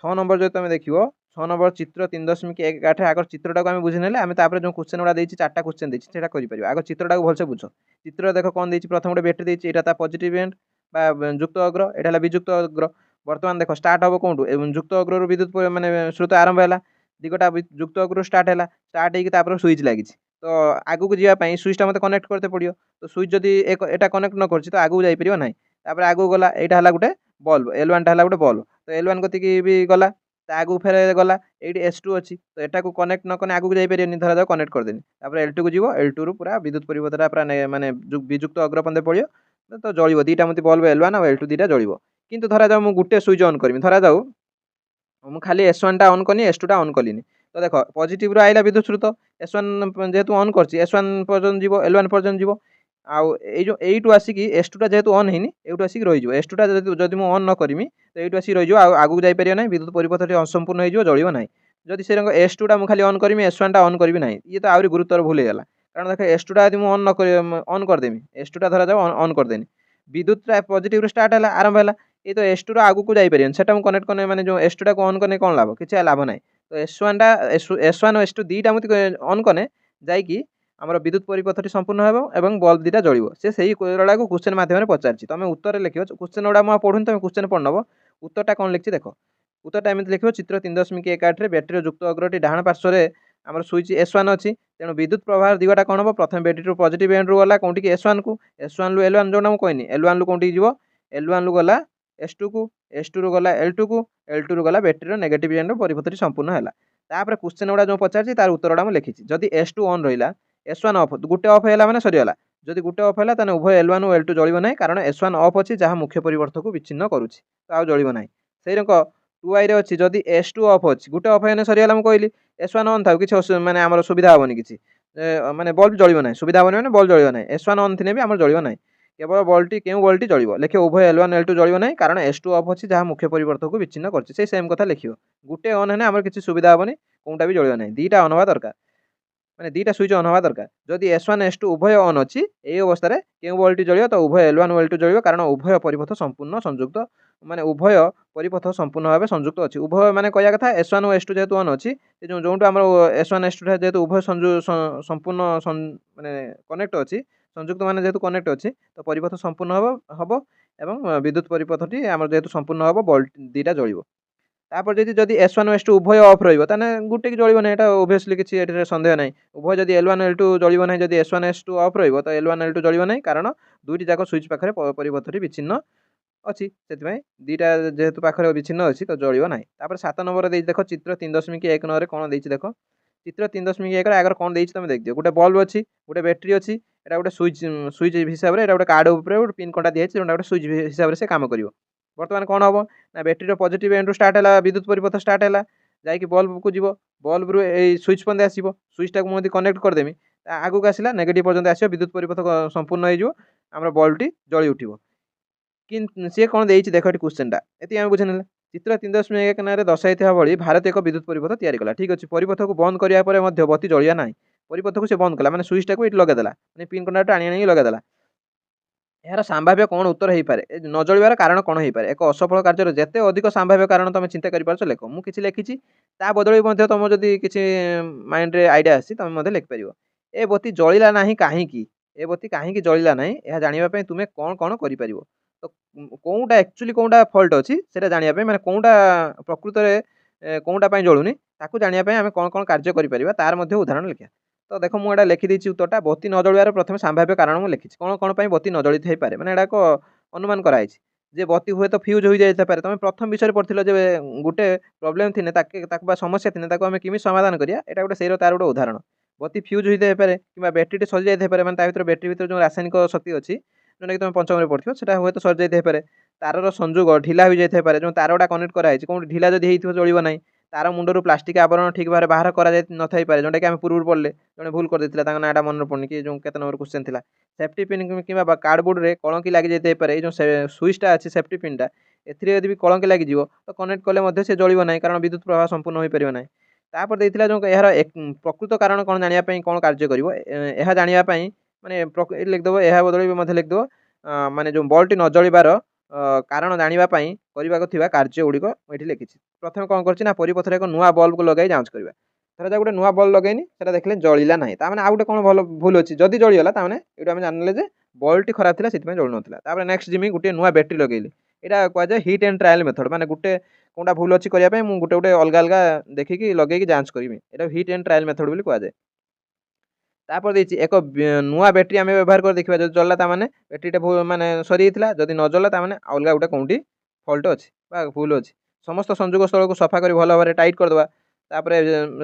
A: 6 ନମ୍ବର ଯଦି ତମେ ଦେଖିବ 6 ନମ୍ବର ଚିତ୍ର 3.18 ଆଗ ଚିତ୍ରଟାକୁ ଆମେ ବୁଝିନେଲେ ଆମେ ତାପରେ ଯେଉଁ କ୍ୱେଶ୍ଚନ୍ ଗୁଡ଼ା ଦେଇଛି 4ଟା କ୍ୱେଶ୍ଚନ୍ ଦେଇଛି ସେଇଟା କରିପାରିବା। ଆଗ ଚିତ୍ରଟାକୁ ଭଲସେ ବୁଝ। ଚିତ୍ରରେ ଦେଖ କ'ଣ ଦେଇଛି ପ୍ରଥମେ ଗୋଟେ ବ୍ୟାଟେରୀ ଦେଇଛି ଏଇଟା ତା ପଜିଟିଭ ଏଣ୍ଡ ବା ଯୁକ୍ତ ଅଗ୍ର ଏଇଟା ହେଲା ବିଯୁକ୍ତ ଅଗ୍ର। ବର୍ତ୍ତମାନ ଦେଖ ଷ୍ଟାର୍ଟ ହେବ କୋଉଠୁ ଯୁକ୍ତ ଅଗ୍ରରୁ ବିଦ୍ୟୁତ ମାନେ ସ୍ରୋତ ଆରମ୍ଭ ହେଲା। ଦିଗଟା ଯୁକ୍ତ ଅଗ୍ରରୁ ଷ୍ଟାର୍ଟ ହେଲା। ଷ୍ଟାର୍ଟ ହେଇକି ତାପରେ ସୁଇଚ୍ ଲାଗିଛି। ତ ଆଗକୁ ଯିବା ପାଇଁ ସୁଇଚ୍ଟା ମୋତେ କନେକ୍ଟ କରତେ ପଡ଼ିବ। ତ ସୁଇଚ୍ ଯଦି ଏଟା କନେକ୍ଟ ନ କରିଛି ତ ଆଗକୁ ଯାଇପାରିବ ନାହିଁ। ତାପରେ ଆଗକୁ ଗଲା ଏଇଟା ହେଲା ଗୋଟେ ବଲ୍ବ L1ଟା ହେଲା ଗୋଟେ ବଲ୍ବ। ତ L1 କତିକି ବି ଗଲା ତା ଆଗକୁ ଫେରେ ଗଲା ଏଇଠି S2 ଅଛି। ତ ଏଟାକୁ କନେକ୍ଟ ନ କଲେ ଆଗକୁ ଯାଇପାରିବନି। ଧରାଯାଉ କନେକ୍ଟ କରିଦେନି ତାପରେ L2କୁ ଯିବ L2ରୁ ପୁରା ବିଦ୍ୟୁତ ପରିପଥଟା ପୁରା ମାନେ ବିଯୁକ୍ତ ଅଗ୍ର ପର୍ଯ୍ୟନ୍ତ ପଡ଼ିବ। ତ ଜଳିବ ଦିଟା ମୋତେ ବଲ୍ବ L1 ଆଉ L2 ଦିଟା ଜଳିବ। କିନ୍ତୁ ଧରାଯାଉ ମୁଁ ଗୋଟେ ସୁଇଚ୍ ଅନ୍ କରିବି। ଧରାଯାଉ ମୁଁ ଖାଲି S1ଟା ଅନ୍ କଲି S2ଟା ଅନ୍ କଲିନି। ତ ଦେଖ ପଜିଟିଭରୁ ଆଇଲା ବିଦ୍ୟୁତ ସ୍ରୋତ S1 ଯେହେତୁ ଅନ୍ କରିଛି S1 ପର୍ଯ୍ୟନ୍ତ ଯିବ L1 ପର୍ଯ୍ୟନ୍ତ ଯିବ। ଆଉ ଏଇ ଯେଉଁ ଏଇଠୁ ଆସିକି S2ଟା ଯେହେତୁ ଅନ୍ ହେଇନି ଏଇଠୁ ଆସିକି ରହିଯିବ। S2ଟା ଯଦି ମୁଁ ଅନ୍ ନ କରିମି ତ ଏଇଠୁ ଆସିକି ରହିଯିବ ଆଉ ଆଗକୁ ଯାଇପାରିବ ନାହିଁ। ବିଦ୍ୟୁତ ପରିପଥଟି ଅସମ୍ପୂର୍ଣ୍ଣ ହେଇଯିବ ଜଳିବ ନାହିଁ। ଯଦି ସେ ରଙ୍ଗ S2ଟା ମୁଁ ଖାଲି ଅନ୍ କରିମି S1ଟା ଅନ୍ କରିବି ନାହିଁ ଇଏ ତ ଆହୁରି ଗୁରୁତର ଭୁଲ ହେଇଗଲା। କାରଣ ଦେଖ S2ଟା ଯଦି ମୁଁ ଅନ୍ କରିଦେମି S2ଟା ଧରାଯାଉ ଅନ୍ କରିଦେନି ବିଦ୍ୟୁତଟା ପଜିଟିଭରୁ ଷ୍ଟାର୍ଟ ହେଲା ଆରମ୍ଭ ହେଲା। ଏଇ ତ S2ର ଆଗକୁ ଯାଇପାରିବନି ସେଟା ମୁଁ କନେକ୍ଟ କନେ ମାନେ ଯେଉଁ S2ଟାକୁ ଅନ୍ କନେ କ'ଣ ଲାଭ କିଛି ଲାଭ ନାହିଁ। ତ S1ଟା S1 ଓ S2 ଦୁଇଟା ଏମିତି ଅନ୍ କଲେ ଯାଇକି ଆମର ବିଦ୍ୟୁତ ପରିପଥଟି ସମ୍ପୂର୍ଣ୍ଣ ହେବ ଏବଂ ବଲ୍ବ ଦୁଇଟା ଜଳିବ। ସେ ସେଇ ଗୁଡ଼ାକୁ କ୍ୱେଶ୍ଚନ୍ ମାଧ୍ୟମରେ ପଚାରିଛି। ତୁମେ ଉତ୍ତରରେ ଲେଖିବ, କ୍ୱେଶ୍ଚନ୍ ଗୁଡ଼ା ମୁଁ ଆଉ ପଢ଼ୁନି, ତୁମେ କ୍ୱେଶ୍ଚନ୍ ପଢ଼ି ନେବ। ଉତ୍ତରଟା କ'ଣ ଲେଖିଛି ଦେଖ। ଉତ୍ତରଟା ଏମିତି ଲେଖିବ, ଚିତ୍ର 3.18ରେ ବ୍ୟାଟେରୀର ଯୁକ୍ତ ଅଗ୍ରଟି ଡାହାଣ ପାର୍ଶ୍ୱରେ ଆମର ସୁଇଚ୍ S1 ଅଛି। ତେଣୁ ବିଦ୍ୟୁତ ପ୍ରବାହର ଦିଗଟା କ'ଣ ହେବ, ପ୍ରଥମେ ବ୍ୟାଟେରୀରୁ ପଜିଟିଭ୍ ଏଣ୍ଡରୁ ଗଲା କୋଉଠିକି S1କୁ, S1ରୁ L1 ଯେଉଁଟା ମୁଁ କହିନି, L1ରୁ କୋଉଠିକି ଯିବ, L1ରୁ ଗଲା S2କୁ, S2ରୁ ଗଲା L2କୁ, L2ରୁ ଗଲା ବ୍ୟାଟେରୀର ନେଗେଟିଭ୍ ଏଣ୍ଡରୁ ପରିପଥଟି ସମ୍ପୂର୍ଣ୍ଣ ହେଲା। ତାପରେ କ୍ୱେଶ୍ଚନ୍ ଗୁଡ଼ା ଯେଉଁ ପଚାରିଛି ତାର ଉତ୍ତରଟା ମୁଁ ଲେଖିଛି। ଯଦି S2 ଅନ୍ ରହିଲା, S1 ଅଫ୍, ଗୋଟେ ଅଫ୍ ହେଲା ମାନେ ସରିଗଲା। ଯଦି ଗୋଟେ ଅଫ୍ ହେଲା ତାହେଲେ ଉଭୟ L1 ଓ L2 ଜଳିବ ନାହିଁ, କାରଣ S1 ଅଫ୍ ଅଛି ଯାହା ମୁଖ୍ୟ ପରିପଥକୁ ବିଚ୍ଛିନ୍ନ କରୁଛି, ତ ଆଉ ଜଳିବ ନାହିଁ। ସେଇ ରକ 2iରେ ଅଛି, ଯଦି S2 ଅଫ୍ ଅଛି, ଗୋଟେ ଅଫ୍ ହେଲେ ସରିଗଲା। ମୁଁ କହିଲି S1 ଅନ୍ ଥାଉ, କିଛି ମାନେ ଆମର ସୁବିଧା ହେବନି କିଛି, ମାନେ ବଲ୍ବ ଜଳିବ ନାହିଁ, ସୁବିଧା ହେବନି ମାନେ ବଲ୍ବ ଜଳିବ ନାହିଁ। S1 ଅନ୍ ଥିଲେ ବି ଆମର ଜଳିବ ନାହିଁ। କେବଳ ବଲ୍ବଟି କେଉଁ ବଲ୍ବଟି ଜଳିବ, ଲେଖିବ ଉଭୟ L1 L2 ଜଳିବ ନାହିଁ, କାରଣ S2 ଅଫ୍ ଅଛି ଯାହା ମୁଖ୍ୟ ପରିପଥକୁ ବିଚ୍ଛିନ୍ନ କରୁଛି। ସେଇ ସେମ୍ କଥା ଲେଖିବ। ଗୋଟେ ଅନ୍ ହେଲେ ଆମର କିଛି ସୁବିଧା ହେବନି, କୋଉଟା ବି ଜଳିବ ନାହିଁ, ଦୁଇଟା ଅନ୍ ହେବା ଦରକାର, ମାନେ ଦୁଇଟା ସୁଇଚ୍ ଅନ୍ ହେବା ଦରକାର। ଯଦି S1 S2 ଉଭୟ ଅନ୍ ଅଛି, ଏହି ଅବସ୍ଥାରେ କେଉଁ ବଲ୍ବଟି ଜଳିବ, ତ ଉଭୟ L1 ଓ L2 ଜଳିବ, କାରଣ ଉଭୟ ପରିପଥ ସମ୍ପୂର୍ଣ୍ଣ ସଂଯୁକ୍ତ, ମାନେ ଉଭୟ ପରିପଥ ସମ୍ପୂର୍ଣ୍ଣ ଭାବେ ସଂଯୁକ୍ତ ଅଛି। ଉଭୟ ମାନେ କହିବା କଥା S1 ଓ S2 ଯେହେତୁ ଅନ୍ ଅଛି, ସେ ଯେଉଁଠୁ ଆମର S1 S2 ଯେହେତୁ ଉଭୟ ସମ୍ପୂର୍ଣ୍ଣ ମାନେ କନେକ୍ଟ ଅଛି, ସଂଯୁକ୍ତ ମାନେ ଯେହେତୁ କନେକ୍ଟ ଅଛି, ତ ପରିପଥ ସମ୍ପୂର୍ଣ୍ଣ ହେବ ଏବଂ ବିଦ୍ୟୁତ ପରିପଥଟି ଆମର ଯେହେତୁ ସମ୍ପୂର୍ଣ୍ଣ ହେବ, ବଲ୍ବ ଦୁଇଟା ଜଳିବ। ତାପରେ ଯଦି S1 ଓ S2 ଉଭୟ ଅଫ୍ ରହିବ, ତାହେଲେ ଗୋଟେ କି ଜଳିବ ନାହିଁ, ଏଇଟା ଓଭିୟସଲି କିଛି ଏଠାରେ ସନ୍ଦେହ ନାହିଁ। ଉଭୟ ଯଦି L1 L2 ଜଳିବ ନାହିଁ, ଯଦି S1 S2 ଅଫ୍ ରହିବ, ତ L1 L2 ଜଳିବ ନାହିଁ, କାରଣ ଦୁଇଟି ଯାକ ସୁଇଚ୍ ପାଖରେ ପରିପଥଟି ବିଚ୍ଛିନ୍ନ ଅଛି, ସେଥିପାଇଁ ଦୁଇଟା ଯେହେତୁ ପାଖରେ ବିଚ୍ଛିନ୍ନ ଅଛି, ତ ଜଳିବ ନାହିଁ। ତାପରେ 7 ନମ୍ବର ଦେଇଛି ଦେଖ, ଚିତ୍ର 3.19ରେ କ'ଣ ଦେଇଛି ଦେଖ। ଚିତ୍ର 3.1ରେ ଆଗର କ'ଣ ଦେଇଛି ତମେ ଦେଖିଦିଅ। ଗୋଟେ ବଲ୍ବ ଅଛି, ଗୋଟେ ବ୍ୟାଟେରୀ ଅଛି, ଏଇଟା ଗୋଟେ ସୁଇଚ୍ ହିସାବରେ, ଏଇଟା ଗୋଟେ କାର୍ଡ଼ ଉପରେ ଗୋଟେ ପିନ୍ କଣ୍ଟା ଦିଆଯାଇଛି, ଯେଉଁଟା ଗୋଟେ ସୁଇଚ୍ ହିସାବରେ ସେ କାମ କରିବ। ବର୍ତ୍ତମାନ କ'ଣ ହେବ ନା, ବ୍ୟାଟେରୀର ପଜିଟିଭ୍ ଏଣ୍ଡରୁ ଷ୍ଟାର୍ଟ ହେଲା, ବିଦ୍ୟୁତ ପରିପଥ ଷ୍ଟାର୍ଟ ହେଲା, ଯାଇକି ବଲ୍ବକୁ ଯିବ, ବଲ୍ବରୁ ଏଇ ସୁଇଚ୍ ପର୍ଯ୍ୟନ୍ତ ଆସିବ। ସୁଇଚ୍ଟାକୁ ମୁଁ ଯଦି କନେକ୍ଟ କରିଦେବି, ଆଗକୁ ଆସିଲା ନେଗେଟିଭ୍ ପର୍ଯ୍ୟନ୍ତ ଆସିବ, ବିଦ୍ୟୁତ ପରିପଥ ସମ୍ପୂର୍ଣ୍ଣ ହେଇଯିବ, ଆମର ବଲ୍ବଟି ଜଳି ଉଠିବ। କିନ୍ତୁ ସିଏ କ'ଣ ଦେଇଛି ଦେଖ, ଏଠି କ୍ୱେଶ୍ଚନ୍ଟା ଏତିକି ଆମେ ବୁଝିନେଲେ। ଚିତ୍ର 3.1ରେ ଦର୍ଶାଇଥିବା ଭଳି ଭାରତ ଏକ ବିଦ୍ୟୁତ ପରିପଥ ତିଆରି କଲା। ଠିକ୍ ଅଛି, ପରିପଥକୁ ବନ୍ଦ କରିବା ପରେ ମଧ୍ୟ ବତି ଜଳିବା ନାହିଁ। ପରିପଥକୁ ସେ ବନ୍ଦ କଲା, ମାନେ ସୁଇଚ୍ଟାକୁ ଏଠି ଲଗାଇଦେଲା, ମାନେ ପିନ୍ କଣ୍ଟାଟା ଆଣିକି ଲଗାଇଦେଲା। ଏହାର ସମ୍ଭାବ୍ୟ କ'ଣ ଉତ୍ତର ହେଇପାରେ, ନ ଜଳିବାର କାରଣ କ'ଣ ହେଇପାରେ? ଏକ ଅସଫଳ କାର୍ଯ୍ୟର ଯେତେ ଅଧିକ ସମ୍ଭାବ୍ୟ କାରଣ ତମେ ଚିନ୍ତା କରିପାରୁଛ ଲେଖ। ମୁଁ କିଛି ଲେଖିଛି, ତା ବଦଳରେ ମଧ୍ୟ ତମର ଯଦି କିଛି ମାଇଣ୍ଡରେ ଆଇଡ଼ିଆ ଆସିଛି, ତମେ ମଧ୍ୟ ଲେଖିପାରିବ। ଏ ବତି ଜଳିଲା ନାହିଁ କାହିଁକି? ଏ ବତି କାହିଁକି ଜଳିଲା ନାହିଁ, ଏହା ଜାଣିବା ପାଇଁ ତୁମେ କ'ଣ କ'ଣ କରିପାରିବ? ତ କେଉଁଟା ଆକ୍ଚୁଆଲି କେଉଁଟା ଫଲ୍ଟ ଅଛି ସେଇଟା ଜାଣିବା ପାଇଁ, ମାନେ କେଉଁଟା ପ୍ରକୃତରେ କେଉଁଟା ପାଇଁ ଜଳୁନି, ତାକୁ ଜାଣିବା ପାଇଁ ଆମେ କ'ଣ କ'ଣ କାର୍ଯ୍ୟ କରିପାରିବା, ତାର ମଧ୍ୟ ଉଦାହରଣ ଲେଖିବା। ତ ଦେଖ, ମୁଁ ଏଇଟା ଲେଖିଦେଇଛି ଉତ୍ତରଟା। ବତି ନ ଜଳିବାର ପ୍ରଥମେ ସମ୍ଭାବ୍ୟ କାରଣ ମୁଁ ଲେଖିଛି, କ'ଣ ପାଇଁ ବତି ନ ଜଳି ଥାଇପାରେ, ମାନେ ଏଇଟା ଏକ ଅନୁମାନ କରାଯାଇଛି ଯେ ବତି ହୁଏତ ଫ୍ୟୁଜ୍ ହୋଇଯାଇଥାଇପାରେ। ତମେ ପ୍ରଥମ ବିଷୟରେ ପଢ଼ିଥିଲ ଯେ ଗୋଟେ ପ୍ରୋବ୍ଲେମ୍ ଥିଲେ ତାକୁ ବା ସମସ୍ୟା ଥିଲେ ତାକୁ ଆମେ କେମିତି ସମାଧାନ କରିବା, ଏଇଟା ଗୋଟେ ତାର ଗୋଟେ ଉଦାହରଣ। ବତି ଫ୍ୟୁଜ୍ ହୋଇଯାଇପାରେ, କିମ୍ବା ବ୍ୟାଟେରୀଟି ସରିଯାଇଥାଇପାରେ, ମାନେ ତା ଭିତରେ ବ୍ୟାଟେରୀ ଭିତରେ ଯେଉଁ ରାସାୟନିକ ଶକ୍ତି ଅଛି, ଯେଉଁଟାକି ତମେ ପଞ୍ଚମରେ ପଢ଼ିଥିବ, ସେଟା ହୁଏତ ସରିଯାଇଥାଇପାରେ। ତାରର ସଂଯୋଗ ଢିଲା ହୋଇଯାଇଥାଇପାରେ, ଯେଉଁ ତାରଟା କନେକ୍ଟ କରାଯାଇଛି କେଉଁଠି ଢିଲା ଯଦି ହେଇଥିବ ଜଳିବ ନାହିଁ। ତାର ମୁଣ୍ଡରୁ ପ୍ଲାଷ୍ଟିକ୍ ଆବରଣ ଠିକ୍ ଭାବରେ ବାହାର କରାଯାଇ ନଥାଇପାରେ, ଯେଉଁଟାକି ଆମେ ପୂର୍ବରୁ ପଢ଼ିଲେ, ଜଣେ ଭୁଲ କରିଦେଇଥିଲା, ତାଙ୍କ ନାଁଟା ମନେ ପଡ଼ୁନି, କି ଯେଉଁ କେତେ ନମ୍ବର କ୍ୱେଶ୍ଚନ୍ ଥିଲା। ସେଫ୍ଟି ପିନ୍ କିମ୍ବା କାର୍ଡ଼ବୋର୍ଡ଼ରେ କଳଙ୍କି ଲାଗିଯାଇଥାଇପାରେ, ଏଇ ଯେଉଁ ସୁଇଚ୍ଟା ଅଛି ସେଫ୍ଟି ପିନ୍ଟା, ଏଥିରେ ଯଦି ବି କଳଙ୍କି ଲାଗିଯିବ, ତ କନେକ୍ଟ କଲେ ମଧ୍ୟ ସେ ଜଳିବ ନାହିଁ, କାରଣ ବିଦ୍ୟୁତ ପ୍ରବାହ ସମ୍ପୂର୍ଣ୍ଣ ହୋଇପାରିବ ନାହିଁ। ତାପରେ ଦେଇଥିଲା ଯେଉଁ ଏହାର ପ୍ରକୃତ କାରଣ କ'ଣ ଜାଣିବା ପାଇଁ କ'ଣ କାର୍ଯ୍ୟ କରିବ, ଏହା ଜାଣିବା ପାଇଁ ମାନେ ଏଠି ଲେଖିଦେବ, ଏହା ବଦଳରେ ବି ମଧ୍ୟ ଲେଖିଦେବ, ମାନେ ଯେଉଁ ବଲ୍ବଟି ନ ଜଳିବାର କାରଣ ଜାଣିବା ପାଇଁ କରିବାକୁ ଥିବା କାର୍ଯ୍ୟ ଗୁଡ଼ିକ ମୁଁ ଏଠି ଲେଖିଛି। ପ୍ରଥମେ କ'ଣ କରିଛି ନା, ପରିପଥରେ ଏକ ନୂଆ ବଲ୍ବକୁ ଲଗାଇ ଯାଞ୍ଚ କରିବା। ଧରାଯାଉ ଗୋଟେ ନୂଆ ବଲ୍ବ ଲଗେଇନି, ସେଟା ଦେଖିଲେ ଜଳିଲା ନାହିଁ, ତାମାନେ ଆଉ ଗୋଟେ କ'ଣ ଭୁଲ ଅଛି। ଯଦି ଜଳିଗଲା, ତାମାନେ ଏଇଟା ଆମେ ଜାଣିଲେ ଯେ ବଲ୍ବଟି ଖରାପ ଥିଲା, ସେଥିପାଇଁ ଜଳୁନଥିଲା। ତାପରେ ନେକ୍ସଟ ଯିମି, ଗୋଟେ ନୂଆ ବ୍ୟାଟେରୀ ଲଗେଇଲି। ଏଇଟା କୁହାଯାଏ ହିଟ୍ ଆଣ୍ଡ ଟ୍ରାଏଲ୍ ମେଥଡ଼, ମାନେ ଗୋଟେ କୋଉଟା ଭୁଲ ଅଛି କରିବା ପାଇଁ ମୁଁ ଗୋଟେ ଅଲଗା ଅଲଗା ଦେଖିକି ଲଗେଇକି ଯାଞ୍ଚ କରିବି, ଏଇଟା ହିଟ୍ ଆଣ୍ଡ ଟ୍ରାଏଲ୍ ମେଥଡ଼ ବୋଲି କୁହାଯାଏ। ତାପରେ ଦେଇଛି ଏକ ନୂଆ ବ୍ୟାଟେରୀ ଆମେ ବ୍ୟବହାର କରି ଦେଖିବା, ଯଦି ଜଳିଲା ତାମାନେ ବ୍ୟାଟେରୀଟା ମାନେ ସରିଯାଇଥିଲା, ଯଦି ନ ଜଳିଲା ତାମାନେ ଅଲଗା ଗୋଟେ କେଉଁଠି ଫଲ୍ଟ ଅଛି ବା ଭୁଲ ଅଛି। ସମସ୍ତ ସଂଯୋଗ ସ୍ଥଳକୁ ସଫା କରି ଭଲ ଭାବରେ ଟାଇଟ୍ କରିଦେବା। ତାପରେ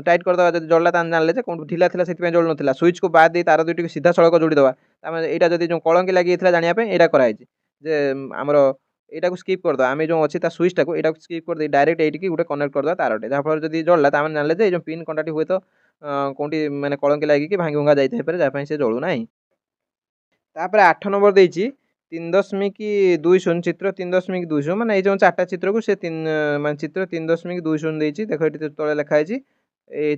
A: ଟାଇଟ୍ କରିଦେବା, ଯଦି ଜଳିଲା ତାହେଲେ ଜାଣିଲେ ଯେ କେଉଁଠି ଢିଲା ଥିଲା, ସେଥିପାଇଁ ଜଳୁନଥିଲା। ସୁଇଚ୍କୁ ବାଦ ଦେଇ ତାର ଦୁଇଟିକୁ ସିଧାସଳଖ ଯୋଡ଼ିଦେବା। ତାମାନେ ଏଇଟା ଯଦି ଯେଉଁ କଳଙ୍କି ଲାଗିଯାଇଥିଲା ଜାଣିବା ପାଇଁ ଏଇଟା କରାଯାଇଛି, ଯେ ଆମର ଏଇଟାକୁ ସ୍କିପ୍ କରିଦେବା। ଆମେ ଯେଉଁ ଅଛି ତା ସୁଇଚ୍ଟାକୁ ଏଇଟାକୁ ସ୍କିପ୍ କରିଦେଇ ଡାଇରେକ୍ଟ ଏଇଠିକି ଗୋଟେ କନେକ୍ଟ କରିଦେବା ତାରଟେ, ଯାହାଫଳରେ ଯଦି ଜଳିଲା ତାମାନେ ଜାଣିଲେ ଯେ ଏଇ ଯେଉଁ ପିନ୍ କଣ୍ଟାଟି ହୁଏତ କେଉଁଠି ମାନେ କଳଙ୍କି ଲାଗିକି ଭାଙ୍ଗି ଭଙ୍ଗା ଯାଇଥାଇପାରେ, ଯାହା ପାଇଁ ସେ ଜଳୁନାହିଁ। ତାପରେ 8 ନମ୍ବର ଦେଇଛି 3.20, ଚିତ୍ର 3.20, ମାନେ ଏଇ ଯେଉଁ 4ଟା ଚିତ୍ରକୁ ସେ ମାନେ ଚିତ୍ର 3.20 ଦେଇଛି। ଦେଖ ଏଠି ତଳେ ଲେଖା ହେଇଛି ଏଇ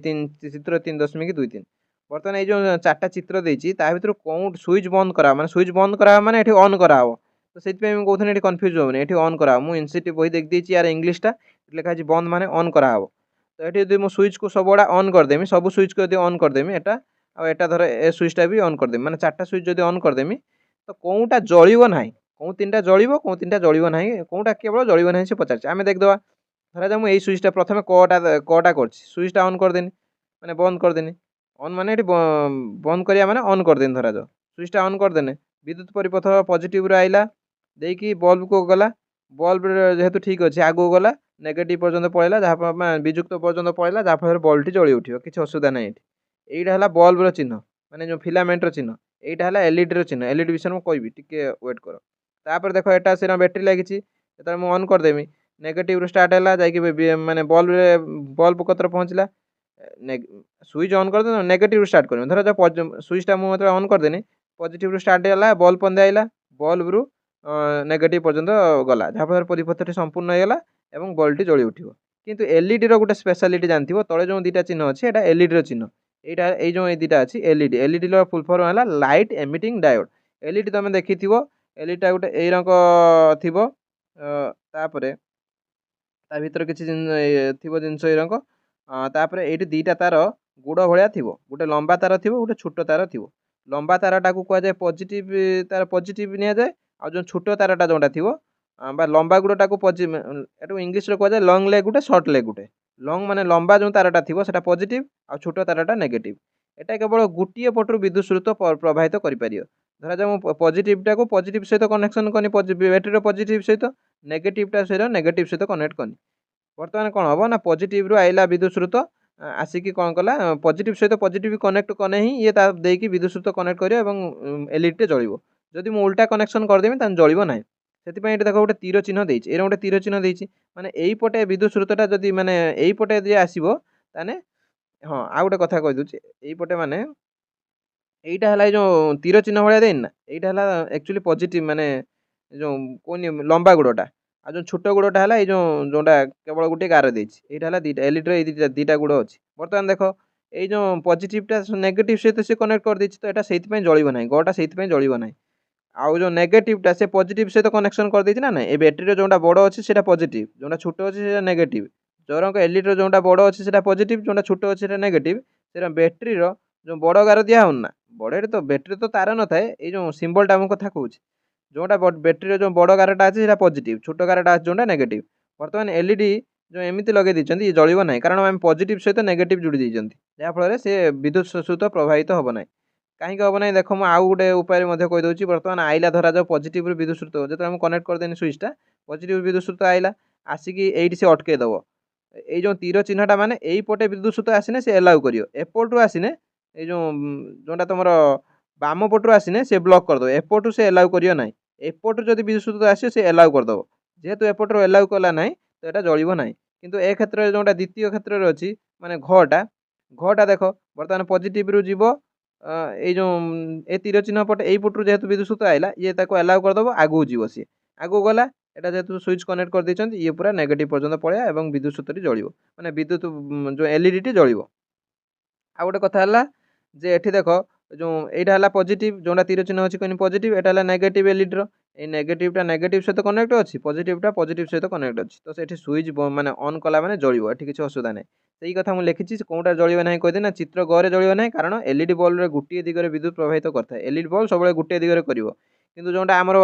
A: ଚିତ୍ର 3.23। ବର୍ତ୍ତମାନ ଏଇ ଯେଉଁ 4ଟା ଚିତ୍ର ଦେଇଛି, ତା ଭିତରୁ କେଉଁ ସୁଇଚ୍ ବନ୍ଦ କରାହବ, ମାନେ ସୁଇଚ୍ ବନ୍ଦ କରାହବ ମାନେ ଏଠି ଅନ୍ କରାହବ। ତ ସେଥିପାଇଁ ମୁଁ କହୁଥିଲି ଏଠି କନଫ୍ୟୁଜ୍ ହେବନି, ଏଠି ଅନ୍ କରାହବ। ମୁଁ ଏନ୍ସିଟି ବହି ଦେଖିଦେଇଛି, ୟାର ଇଂଲିଶଟା ଲେଖା ହେଇଛି ବନ୍ଦ ମାନେ ଅନ୍ କରାହବ। तो ये यदि सुइच को सब गुड़ा ऑन करदेमी सब सुइच को यदि ऑन करदेमी एटा आ एटा धर ए सुइचटा भी ऑन करदेमी माने चारटा सुइच यदि ऑन करदेमी तो कोउटा जळिबो नाही कोउ तीनटा जळिबो कोउ तीनटा जळिबो नाही कोउटा केवल जळिबो नाही से पचारछि आमे देखदवा धरा जा मु एई सुइचटा प्रथमे कटा करछि सुइचटा ऑन करदेनी माने बंद करदेनी ऑन माने एठी बंद करिया माने ऑन करदेनी धरा जा सुइचटा ऑन करदेने विद्युत परिपथ पॉजिटिव रो आइला देकी बल्ब को गला बल्ब जेहेतु ठीक अछि आगो गला नेगेटिव पर्यंत पळैला जहाँ विजुक्त पर्यंत पळैला जहाँ फଳରେ बल्बटी जळि उठियो किछि असुविधा नाही एठी एइटा हला बल्ब रो चिन्ह माने जो फिलामेंट रो चिन्ह एइटा हला एलईडी रो चिन्ह एलईडी विषय में कहबी टिके वेट करो तापर देखो एटा सेरा बैटरी लागिछि एता मु ऑन कर देमी नेगेटिव रो स्टार्ट हला जाई कि माने बल्ब कतर पहुंचला स्विच ऑन कर दे नेगेटिव रो स्टार्ट करमी धर जो स्विचटा मु मतलब ऑन कर देनी पॉजिटिव रो स्टार्ट हला बल्ब पंदे आइला बल्ब रू नेगेटिव पर्यंत गला जहाँ फଳରେ परिपथटी संपूर्ण होगा एवं बल्बटी जळि उठियो किंतु एलईडी रो गोटे स्पेशलिटी जानथिबो तळे जो दुटा चिन्ह अछि एटा एलईडी रो चिन्ह एटा एई जो ए दुटा अछि एलईडी रो फुल फॉर्म हला लाइट एमिटिंग डायोड एलईडी तमे देखिथिबो एलईडी टा गोटे एई रंग थिबो तापरे ता भीतर किछि थिबो जिंस एई रंग तापरे एइटी दुटा तार गुड़ भलिया थिबो गोटे लंबा तार थिबो गोटे छोट तार थिबो लंबा तारटा को कहै जाय पॉजिटिव तार पॉजिटिव निया जाय आ जो छोट तारटा जोंटा थिबो बा लंबा गुड़टा को एटू इंग्लिश रे कहै जाय लॉन्ग लेग गुटे शॉर्ट लेग गुटे लॉन्ग माने लंबा जो तारटा थिबो सेटा पॉजिटिव आ छोट तारटा नेगेटिव एटा केवल गुटिए पटरु विद्युत स्रोत प्रवाहित करि पारियो धरा जा पॉजिटिवटा को पॉजिटिव सहित कनेक्शन कनी बैटरी रो पॉजिटिव सहित नेगेटिवटा सहित नेगेटिव सहित कनेक्ट कनी बर्तमान कौन हम ना पॉजिटिव रू आइला विद्युत स्रोत आसिकी कौन कला पॉजिटिव सहित पॉजिटिव कनेक्ट कने ही ये ता देकी विद्युत स्रोत कनेक्ट करियो एवं एलईडी टे जळिबो जदि मु उल्टा कनेक्शन कर देमी तान जळिबो नाही सेति देखो गोटे तीर चिन्ह देछि एरा गोटे तीर चिन्ह देछि माने एई पटे विद्युत स्रोतटा जदि माने एई पटे जे आसीबो ताने हां आ गोटे कथा कहि दोछि एई पटे माने एइटा हला जो तीर चिन्ह भलिया देइन ना एइटा हला एक्चुअली पॉजिटिव माने जो कोनी लंबा गुड़टा आ जो छोट गुड़टा हला ए जो जोंटा केवल गोटे गार देछि एइटा हला दुटा एलईडी रो ए दुटा गुड़ अछि वर्तमान देखो ए जो पॉजिटिवटा नेगेटिव सहित से कनेक्ट कर देछि तो एटा सेति पय जळिबो नाही गटा सेति पय जळिबो नाही आउ जो नेगेटिवटा से पॉजिटिव सहित कनेक्शन कर देछि ना ना ए बैटरी रो जोंटा बड़ अछि सेटा पॉजिटिव जोंटा छोट अछि सेटा नेगेटिव जोरंक एलईडी रो जोंटा बड़ अछि सेटा पॉजिटिव जोंटा छोट अछि सेटा नेगेटिव सेरा बैटरी रो जो बड़ गार दिया होन ना बड़े तो बैटरी तो तार न थाए ए जो सिंबल टा हम कथा कहूछि जोंटा बैटरी रो जो बड़ गारटा अछि सेटा पॉजिटिव छोट गारटा अछि जोंटा नेगेटिव वर्तमान एलईडी जो एमिति लगे दिचंती ये जळिबो नाही कारण हम पॉजिटिव सहित नेगेटिव जोड़ी दिचंती जहाँ फଳରେ से विद्युत स्रोत प्रवाहित हबो नाही काहे हबो नाही देखो मु आउ गोटे उपाय मध्ये कहि दोछि वर्तमान आइला धरा जो पॉजिटिव रो विद्युत स्रोत जेते हम कनेक्ट कर देनी स्विचटा पॉजिटिव विद्युत स्रोत आइला आसिकी एइठी से अटके दबो ए जो तीर चिन्हटा माने एई पटे विद्युत स्रोत आसिने से एलाउ करियो एपटू आसिने ए जो जोंटा तमरो बाम पटू आसिने से ब्लॉक कर दो एपटू से एलाउ करियो नाही एपटू जदि विद्युत स्रोत आसियो से एलाउ कर दो जेहेतु एपटू एलाउ कला नाही तो एटा जळिबो नाही किंतु ए क्षेत्र रे जोंटा द्वितीय क्षेत्र रे अछि माने घटा देखो वर्तमान पॉजिटिव रु जीवो ए जो ए तीर चिन्ह पटे एई पटू जेहेतु विद्युत स्रोत आइला ये ताको एलाउ कर दबो आगु जीवो सी आगु गला एटा जेहेतु स्विच कनेक्ट कर दैछंती ये पूरा नेगेटिव पर्यंत पळया एवं विद्युत स्रोतटी जळिबो माने विद्युत जो एलईडी टी जळिबो आ गोटे कथा हला जे एठी देखो जो एटा हला पॉजिटिव जोंटा तीर चिन्ह अछि कोनी पॉजिटिव एटा हला नेगेटिव एलईडी रो ए नेगेटिवटा नेगेटिव सहित कनेक्ट अछि पॉजिटिवटा पॉजिटिव सहित कनेक्ट अछि तो सेठी स्विच माने ऑन कला माने जळिबो एठी किछि असुविधा नै सेई कथा मु लेखिछि कोउटा जळिबो नाही कहि देना चित्र ग रे जळिबो नाही कारण एलईडी बल्ब रे गुटिए दिगरे विद्युत प्रवाहित करथाय एलईडी बल्ब सबले गुटिए दिगरे करिवो किंतु जोंटा हमर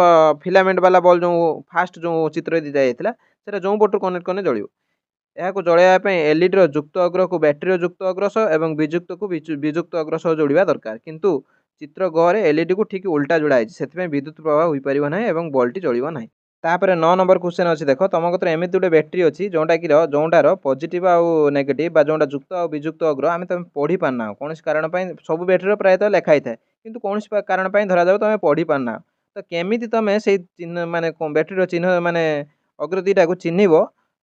A: फिलामेंट वाला बल्ब जो फास्ट जो चित्र दी जायतिला सेटा जो पटु कनेक्ट करने जळिवो एहाको जळाइबा पय एलईडी रो युक्त अग्र को बैटरी रो युक्त अग्र सह एवं विजुक्त को विजुक्त अग्र सह जोड़िबा दरकार किंतु चित्र ग रे एलईडी को ठीक उल्टा जोड़ा है सेति विद्युत प्रवाह होई परिबो नाही एवं बल्बटी जळिबो नाही तापर 9 नंबर क्वेश्चन अछि देखो तम कतर एमिति गुटे बैटरी अछि जोंटार पॉजिटिव आ नेगेटिव बा जोंटा युक्त आ विजुक्त अग्र आमे तमे पढी पारना कोनोस कारण पय सब बैटरी रो प्रायतः लेखाई थाए किंतु कोनोस कारण पय धरा जाउ तमे पढी पारना तो केमिति तमे से चिन्ह माने बैटरी रो चिन्ह माने अग्र दीटा को चिन्हिबो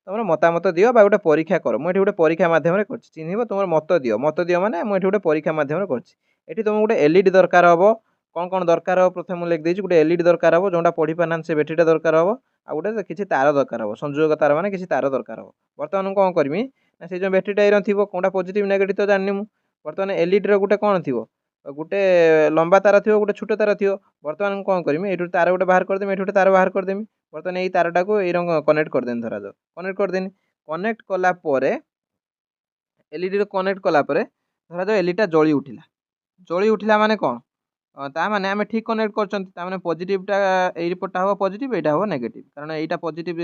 A: तमर मतामत दियो बा गोटे परीक्षा कर मु एठी गोटे परीक्षा माध्यम रे करछि चिन्हिबो तमर मत दियो माने मु एठी गोटे परीक्षा माध्यम रे करछि एठी तुम गोटे एलईडी दरकार हबो कौन दरकार हो प्रथम लिख देछि गोटे एलईडी दरकार हबो जोंटा पढी पारना से बैटरीटा दरकार हबो आ गोटे किछि तार दरकार हबो संयोग तार माने किछि तार दरकार हबो वर्तमान कोन करमी ना से जो बैटरीटा एरन थिबो कोनटा पॉजिटिव नेगेटिव तो जाननी मु वर्तमान एलईडी रो गोटे कोन थिबो गोटे लंबा तार थिबो गोटे छोट तार थिबो वर्तमान कोन करमी एठु तार गोटे बाहर कर देमी एठु तार बाहर कर देमी वर्तमान एई तारटा को एई रंग कनेक्ट कर देनी धरा जो कनेक्ट कर देनी कनेक्ट कला परे एलईडी कनेक्ट कलापर धरा जाओ एलईडी जली उठिला माने कौन ता माने आम ठीक कनेक्ट कर पॉजिटिवटा एपटा हम पॉजिटिव यहाँ हम नेगेटिव कारण यहाँ पॉजिटिव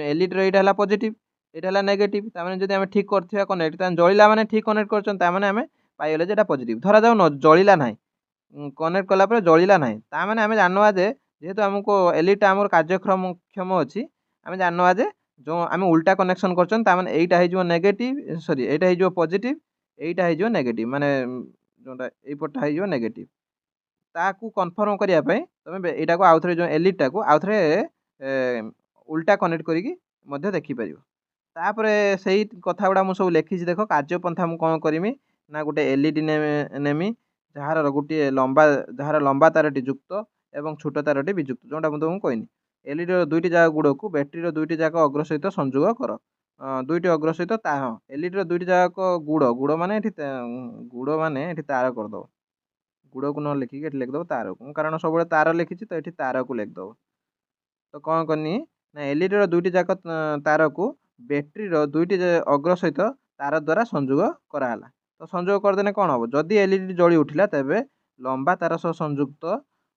A: एलईडी रहा पॉजिटिव यहाँ नेगेटिव जब आम ठीक कर कनेक्ट जलिला माने ठीक कनेक्ट कर पाइले जे पॉजिटिव धरा जाओ न जलिला ना कनेक्ट कलापर जलिला ना ताने आम जानवा जे जेहेतु आमको एलईडी आम कार्यक्षम क्षम अच्छी आम जानवा जे जो आम उल्टा कनेक्शन कर नेगेटिव सॉरी यहाँ हो पॉजिटिव यहाँ हो नेगेटिव माने जोटा यपटा हो नेगेटिव ताकू कन्फर्म करने तुम यहाँ को आउ थे जो एलईडी को आउ थे उल्टा कनेक्ट करके देखिपर तापर से कथा गुड़ा मुझे सब लिखी देख कार्यपंथा मुझे कौन करमी ना गोटे एलईडी नेमी जार गोटे जार लंबा तारटी युक्त एवं छोट तारटी विजुक्त जोटा मुझे तुमको कहनी एलईडी दुईटी जाक गुड़ को बैटेरी दुईटी जाक अग्र सहित संयोग कर दुईटी अग्र सहित हाँ एलईडी दुईटी जाक गुड़ गुड़ माने गुड़ माने तार करदे गुड़ को न लिखिक ये लिखिदेव तार को कारण सब तार लिखी तो ये तार को लिखिदेव तो कौन करनी ना एलईडी दुईटी जाक तार को बैटेरी दुईटी अग्र सहित तार द्वारा संयोग कराला तो संयोग करदेने कौन हम जदि एलईडी जली उठिला तेबे लंबा तार सह संयुक्त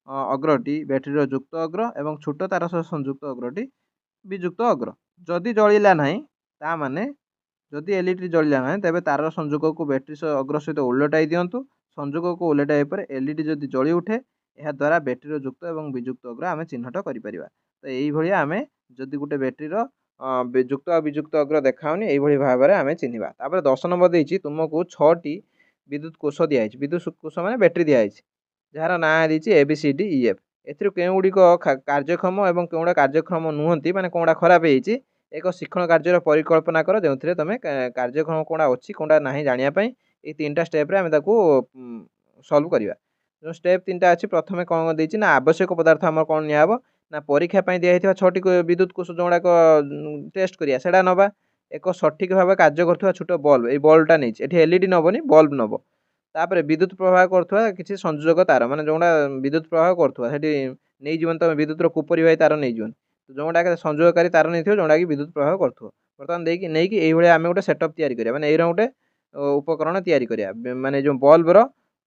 A: अग्रटी बैटेरी युक्त अग्र एवं छोट तार सह संयुक्त अग्रटी विजुक्त अग्र जदि जलिला नहीं ता माने जदि एलईडी जलिला नहीं तेबे तार संयोग को बैटेरी अग्र सहित उलटाई दिंतु संयोग को उलटाई पर एलईडी जदि जली उठे यह द्वारा बैटेरी युक्त एवं विजुक्त अग्र आम चिन्हट कर तो यही आम जदि गोटे बैटेरी युक्त और विजुक्त अग्र देखाऊनी यही भाव में आम चिन्हवा तापर 10 नंबर देती तुमको 6टी विद्युत कोष दिखाई विद्युत कोष मैंने बैटेरी दिखाई जार ना देती ABCDEF एथिर केउगुड़िक कार्यक्षम और केउड़ा कार्यक्षम नुहति माने कौड़ा खराब होती एक शिक्षण कार्यर परिकल्पना कर जो तुम कार्यक्षम कौड़ा अच्छी कौड़ा ना जानापी ये 3टा स्टेप्रे आम सल्व करवा जो स्टेप 3टा अच्छी प्रथम कौन देती ना आवश्यक पदार्थ आम कौन निब ना परीक्षा दिखाई 6टी विद्युत कोष जो गुड़ाक टेस्ट करिया सेटा नवा एक सठिक भाव कार्य कर छोट बल्ब ये बल्बटा नहीं ये एलईडी नबनी बल्ब नब तापर विद्युत प्रवाह करुवा किसी संयोजक तार माने जोड़ा विद्युत प्रवाह करुवा नहीं जीवन तुम विद्युत कुपरिवाही तार नहीं जीवन जोटा संयोगकारी तार नहीं जोटा कि विद्युत प्रवाह करुव बर्तमान नहीं कि ये आम गोटे सेटअप तैयारी माने ये गोटे उपकरण तैयारी करिया माने जो बल्बर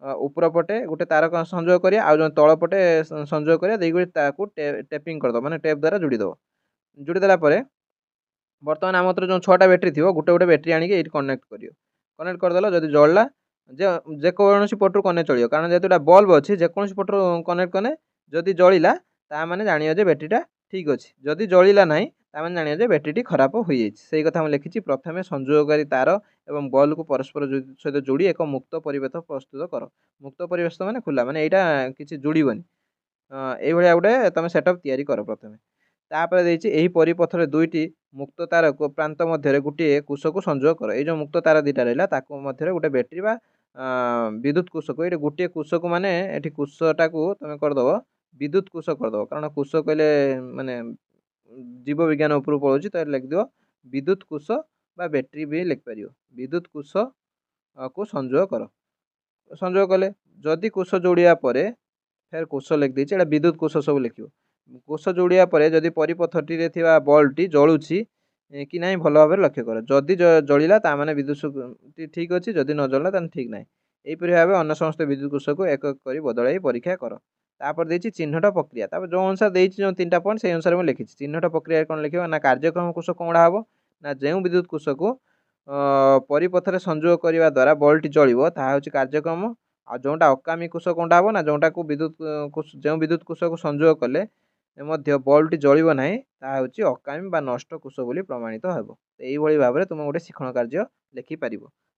A: ऊपर पटे गोटे तार संयोग करिया आ जो तल पटे संयोग करिया टेपिंग करदो माने टेप द्वारा जोड़ीदेला बर्तमान आम जो 6टा बैटेरी थी गोटे गोटे बैटेरी आणिक कनेक्ट कनेक्ट करदेल जब जल्ला जेकोसी पटू कने चलियो कारण जेहेतु बल्ब अच्छी जेकोसी पटू कनेक्ट कने जदि जलिला ता माने जानियो जे बैटेरीटा ठीक अच्छी जदि जलिला नहीं ता माने जानियो जे बैटेरीटी खराब हो जाए कथा मुझे लिखी प्रथम संयोगकारी तार एवं बल्ब को परस्पर सहित जोड़ी एक मुक्त परिवेश प्रस्तुत कर मुक्त परिवेश माने खुला माने यहाँ किसी जोड़बनी ये गोटे तुम सेटअप तैयारी कर प्रथम तापर यही परिपथर दुईटी मुक्त तार को प्रांत मध्य गोटे कोष को संयोग कर ये जो मुक्त तार दीटा रहा मध्य गोटे बैटेरी विद्युत कोष को ये गोटे कोष को माने ये कोषटा को तुम करदेव विद्युत कोष करदेव कारण कोष कहले माने जीव विज्ञान उपर पड़ोची तो लिखिदेव विद्युत कोष बा बैटेरी भी लिखिपर विद्युत कोष को संयोग कर संयोग कले जदि कोष जोड़िया फिर कोष लिखिदे ये विद्युत कोष सब लिख कोष जोड़िया जदि परिपथटी बल्बटी जलुची कि ना भल भाव लक्ष्य कर जदि जलिला ताने विद्युत ठीक अच्छी जदि न जलिला ताने ठीक ना यहीपरि भाव अन्य समस्त विद्युत कोष को एक कर बदल परीक्षा कर तापर देती चिन्हट प्रक्रिया जो अनुसार देती जो 3टा पॉइंट से अनुसार मुझे लिखी चिन्हट प्रक्रिया कौन लिखा ना कार्यक्रम कोष कौड़ा हम ना जो विद्युत कोष को परिपथर संयोग करने द्वारा बल्बटी जलिब ताहा हूँ कार्यक्रम आ जोटा अकामी कोष कौड़ा हम ना जोटा को विद्युत कोष जो विद्युत कोष को संयोग कले बल्बटी जलिब ना ताहा हूँ अकामी बा नष्ट कोष बोली प्रमाणित हो यही भाव में तुम गोटे शिक्षण कार्य लिखिपर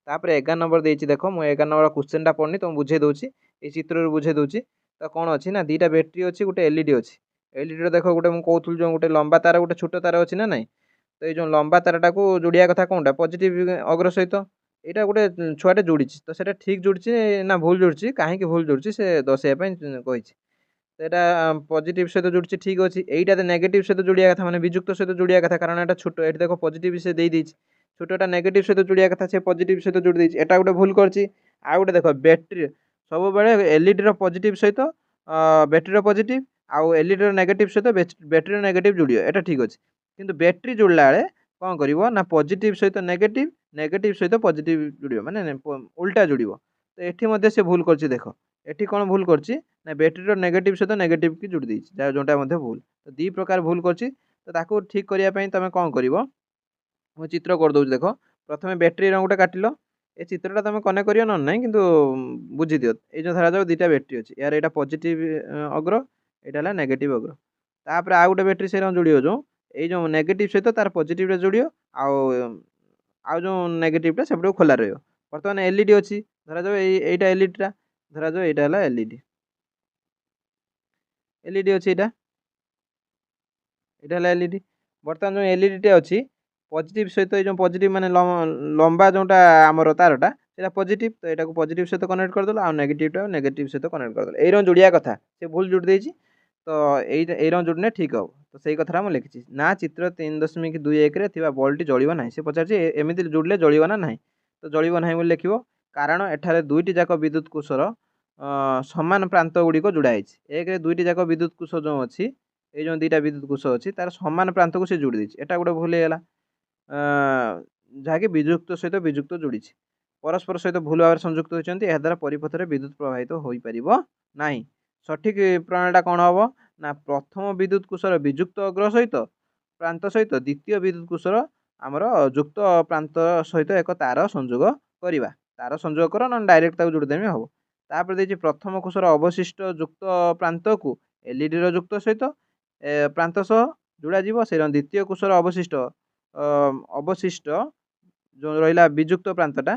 A: तापर 11 नंबर देती देख मुझे 11 नंबर क्वेश्चनटा पढ़नी तुम बुझे दूसरी ये चित्र बुझे दूसरी तो कौन अच्छी ना 2टा बैटेरी अच्छी गोटे एलईडी अच्छी एलईडी देख गोटे मुझे कहूँ जो गोटे लंबा तार गोटे छोट तार अच्छी ना नहीं तो ये जो लंबा तारटा को जोड़िया कथा कौनटा पॉजिटिव अग्र सहित यहाँ गोटे छुआटे जोड़ी तो सेटा ठीक जोड़ी ना भूल जोड़ी कहीं भूल जोड़ी से दर्शाइवाई कही तो यहाँ पॉजिटिव सहित जोड़ी ठीक अच्छी यहीटा नेगेटिव सहित जोड़िया कथा माने विजुक्त सहित जोड़िया कथा कारण यहाँ छोट ये देख पॉजिटिव से देदी छोटा नेगेटिव सहित जोड़िया कथा से पॉजिटिव सहित जोड़ी देती एटा गोटे भूल करछि आ गोटे देख बैटेरी सब बेले एलईडी पॉजिटिव सहित बैटेरी पॉजिटिव आउ एलईडी नेगेटिव सहित बैटेरी नेगेटिव जोड़ियो एटा ठीक अच्छे किंतु बैटेरी जोड़ला बेले कौन कर ना पॉजिटिव सहित नेगेटिव नेगेटिव सहित पॉजिटिव जोड़िबो माने उल्टा जोड़िबो। तो एठी मध्ये से भूल करछि देख। एठी कोन भूल करछि ना बैटरी रो नेगेटिव सहित नेगेटिव की जोड़ी देछि जोटा मध्ये भूल। तो दी प्रकार भूल करछि तो ताको ठीक करिया पई तमे कोन करिवो मु चित्र कर दउछि देख। प्रथमे बैटरी रो गोटे काटिलो ए चित्रटा तमे कने करियो न नै किंतु बुझि दियो। ए जो धरा जाऊ दुटा बैटरी अछि यार एटा पॉजिटिव अग्र एटा हला नेगेटिव अग्र। तापर आ गोटे बैटरी से जोड़ियो जो ए जो नेगेटिव सहित तार पॉजिटिव रे जोड़ियो आउ जो नेगेटिव टा सेपटो खोला रहइयो। वर्तमान एलईडी अछि धरा जाऊ एटा एलईडी टा धरा जाऊ एटा हला एलईडी एलईडी अछि एटा हला एलईडी। वर्तमान जो एलईडी टे अछि पॉजिटिव सहित ए जो पॉजिटिव माने लंबा जोटा हमर तारटा सेटा पॉजिटिव तो एटा को पॉजिटिव सहित कनेक्ट कर देलो आ नेगेटिव टा नेगेटिव सहित कनेक्ट कर देलो। एरो जोड़िया कथा से भूल जोड़ देछि तो एरो जोड़ने ठीक हो। तो सही कथा हम लिखिछि ना चित्र 3.21 रे थिबा बल्ब जळिबो नाही। से पचारछि एमिति जोड़ले जळिबो ना नाही तो जळिबो नाही बोली लिखिबो कारण एठारे दुईटी जाक विद्युत कोषर समान प्रांत गुड़िक जोड़ा होइछि। एक रे दुईटी जाक विद्युत कोष जो अछि ए जो दुईटा विद्युत कोष अछि तार समान प्रांत को से जोड़ी देछि एटा गोटे भूल हेला जहाँकि विजुक्त सहित विजुक्त जोड़िछि परस्पर सहित भूल भाव संयुक्त होइछन्ति एहा द्वारा परिपथ रे विद्युत प्रवाहित होई परिबो नाही। सठिक प्रणालीटा कोन हबो ना प्रथम विद्युत कोषर विजुक्त अग्र सहित प्रांत सहित द्वितीय विद्युत कोषर आमर युक्त प्रांत सहित एक तार संयोग करिवा। तार संयोग कर न डायरेक्ट ताको जोड़ी देमी हबो। तापर देछि प्रथम कोषर अवशिष्ट युक्त प्रांत को एलईडी रो युक्त सहित प्रांत सह जोड़ा जीवो से द्वितीय कोषर अवशिष्ट जो रहिला विजुक्त प्रांतटा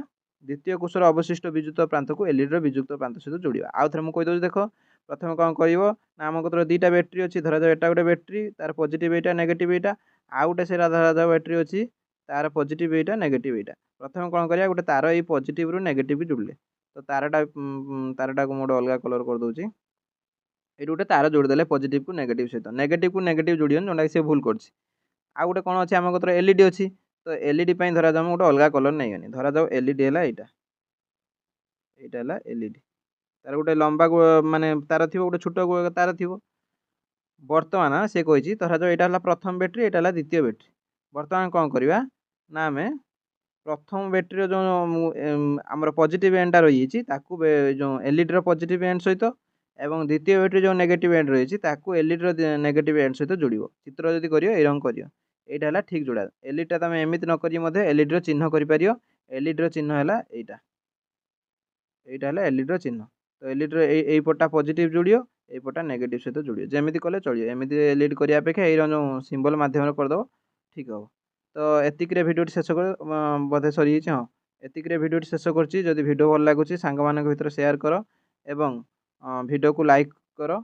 A: द्वितीय कोषर अवशिष्ट विजुक्त प्रांत को एलईडी रो विजुक्त प्रांत सहित जोड़िवा। आउ थरे मु कहि दउछि देखो प्रथमे कोन करिवो ना हम कतर दुईटा बैटरी अछि धरा जाऊ एटा गोटे बैटरी तार पॉजिटिव एटा नेगेटिव एटा आ गोटे से धरा जाऊ बैटरी अछि तार पॉजिटिव एटा नेगेटिव एटा। प्रथमे कोन करिया गोटे तार ए पॉजिटिव रु नेगेटिव जोड़ले तो तारटा को मोड अलगा कलर कर दउछि। एटु गोटे तार जोड़ी देले पॉजिटिव को नेगेटिव जोड़ियन जोंडा से भूल करछि। आ गोटे कोन अछि हम कतर एलईडी अछि तो एलईडी पई धरा जाऊ गोटे अलगा कलर नै गनी धरा जाऊ एलईडी हला एटा हला एलईडी तार गोटे लंबा माने तार थिबो गोटे छोटो तार थिबो। वर्तमान से कहिछि धरा जाऊ एटा हला प्रथम बैटरी एटा हला द्वितीय बैटरी। वर्तमान कोन करिवा ना हमें प्रथम बैटरी जो हमर पॉजिटिव एंड रही ताकू जो एलईडी रो पॉजिटिव एंड सहित एवं द्वितीय बैटरी जो नेगेटिव एंड रही ताकू एलईडी रो नेगेटिव एंड सहित जोड़िबो। चित्र जदि करियो ए रंग करियो एटा हला ठीक जोड़ा। एलईडी ता तमे एमिति न करि मध्ये एलईडी रो चिन्ह करि परियो। एलईडी रो चिन्ह हला एटा हला एलईडी रो चिन्ह। तो एलईडी रो एई पटा पॉजिटिव जोड़ियो एई पटा नेगेटिव सहित जोड़ियो जेमिति कले चलियो। एमिति एलईडी करिया अपेक्षा एई जो सिंबल माध्यम रे कर दबो ठीक हो। तो एतिक रे भिडियो शेष कर बोधे सरी छि। हां एतिक रे भिडियो शेष करछि। जदि भिडियो भल लागुछि सांग मानक भितर शेयर करो एवं भिडियो को लाइक करो।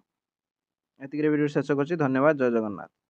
A: एतिक रे भिडियो शेष करछि। धन्यवाद। जय जगन्नाथ।